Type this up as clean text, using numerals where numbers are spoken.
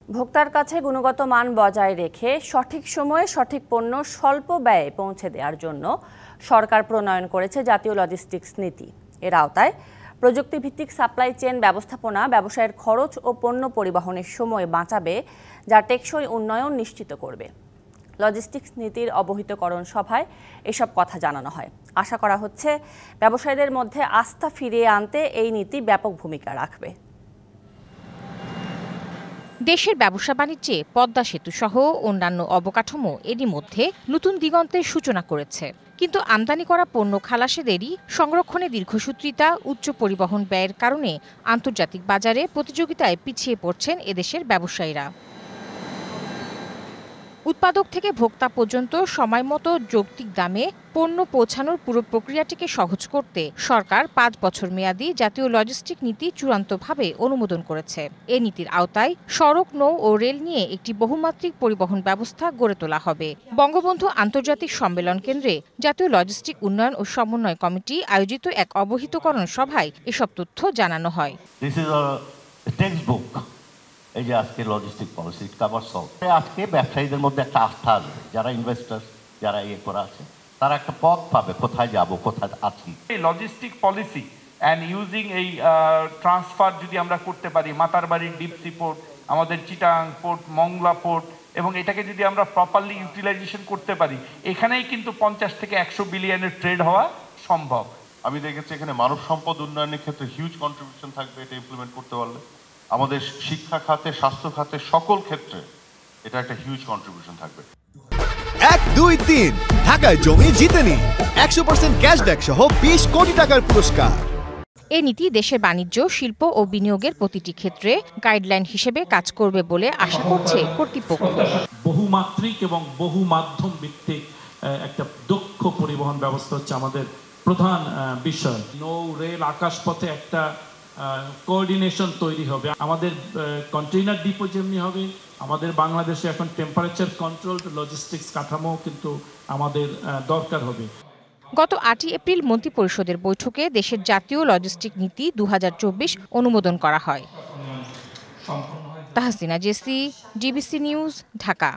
ভোক্তার কাছে গুণগত মান বজায় রেখে সঠিক সময়ে সঠিক পণ্য স্বল্প ব্যয়ে পৌঁছে দেওয়ার জন্য সরকার প্রণয়ন করেছে জাতীয় লজিস্টিক্স নীতি। এর আওতায় প্রযুক্তিভিত্তিক সাপ্লাই চেইন ব্যবস্থাপনা ব্যবসায়ের খরচ ও পণ্য পরিবহনের সময় বাঁচাবে, যা টেকসই উন্নয়ন নিশ্চিত করবে। লজিস্টিক্স নীতির অবহিতকরণ সভায় এসব কথা জানানো হয়। আশা করা হচ্ছে ব্যবসায়ীদের মধ্যে আস্থা ফিরিয়ে আনতে এই নীতি ব্যাপক ভূমিকা রাখবে। দেশের ব্যবসা বাণিজ্যে পদ্মা সেতু সহ অন্যান্য অবকাঠামো এরই মধ্যে নতুন দিগন্তের সূচনা করেছে। কিন্তু আমদানি করা পণ্য খালাসে দেরি, সংরক্ষণে দীর্ঘসূত্রিতা, উচ্চ পরিবহন ব্যয়ের কারণে আন্তর্জাতিক বাজারে প্রতিযোগিতায় পিছিয়ে পড়ছেন এদেশের ব্যবসায়ীরা। উৎপাদক থেকে ভোক্তা পর্যন্ত সময়মতো যৌক্তিক দামে পণ্য পৌঁছানোর পুরো প্রক্রিয়াটিকে সহজ করতে সরকার ৫ বছর মেয়াদী জাতীয় লজিস্টিক নীতি চূড়ান্তভাবে অনুমোদন করেছে। এ নীতির আওতায় সড়ক, নৌ ও রেল নিয়ে একটি বহুমাত্রিক পরিবহন ব্যবস্থা গড়ে তোলা হবে। বঙ্গবন্ধু আন্তর্জাতিক সম্মেলন কেন্দ্রে জাতীয় লজিস্টিক উন্নয়ন ও সমন্বয় কমিটি আয়োজিত এক অবহিতকরণ সভায় এসব তথ্য জানানো হয়। এই যে আজকে লজিস্টিক পলিসি কভার সলভ, আজকে ব্যবসায়ীদের মধ্যে একটা আস্থা আসবে, যারা ইনভেস্টার, যারা করা আছে, তারা একটা পথ পাবে কোথায় যাব, কোথায় আছি। এই লজিস্টিক পলিসি অ্যান্ড ইউজিং এই ট্রান্সফার যদি আমরা করতে পারি, মাতারবাড়ি ডিপ সি পোর্ট, আমাদের চিটাং পোর্ট, মংলা পোর্ট, এবং এটাকে যদি আমরা প্রপারলি ইউটিলাইজেশন করতে পারি, এখানেই কিন্তু 50 থেকে 100 বিলিয়নের ট্রেড হওয়া সম্ভব। আমি দেখেছি এখানে মানব সম্পদ উন্নয়নের ক্ষেত্রে হিউজ কন্ট্রিবিউশন থাকবে এটা ইমপ্লিমেন্ট করতে পারলে। আমাদের শিক্ষা খাতে, স্বাস্থ্য খাতে, সকল ক্ষেত্রে এটা একটা হিউজ কন্ট্রিবিউশন থাকবে। 1, 2, 3 ঢাকায় জমি জিতে নিন 100% ক্যাশব্যাক সহ 20 কোটি টাকার পুরস্কার। এই নীতি দেশের বাণিজ্য, শিল্প ও বিনিয়োগের প্রতিটি ক্ষেত্রে গাইডলাইন হিসেবে কাজ করবে বলে আশা করছে কর্তৃপক্ষ। বহুমাত্রিক এবং বহু মাধ্যম ভিত্তিক একটা দক্ষ পরিবহন ব্যবস্থা হচ্ছে আমাদের প্রধান বিষয়। নৌ, রেল, আকাশপথে একটা কোঅর্ডিনেশন তৈরি হবে। আমাদের কন্টেইনার ডিপো যেমনি হবে, আমাদের বাংলাদেশে এখন টেম্পারেচার কন্ট্রোলড লজিস্টিক্স কাঠামো কিন্তু আমাদের দরকার হবে। গত 8 এপ্রিল মন্ত্রিপরিষদের বৈঠকে দেশের জাতীয় লজিস্টিক নীতি 2024 অনুমোদন করা হয়। Tahsina Jessy, DBC news, Dhaka.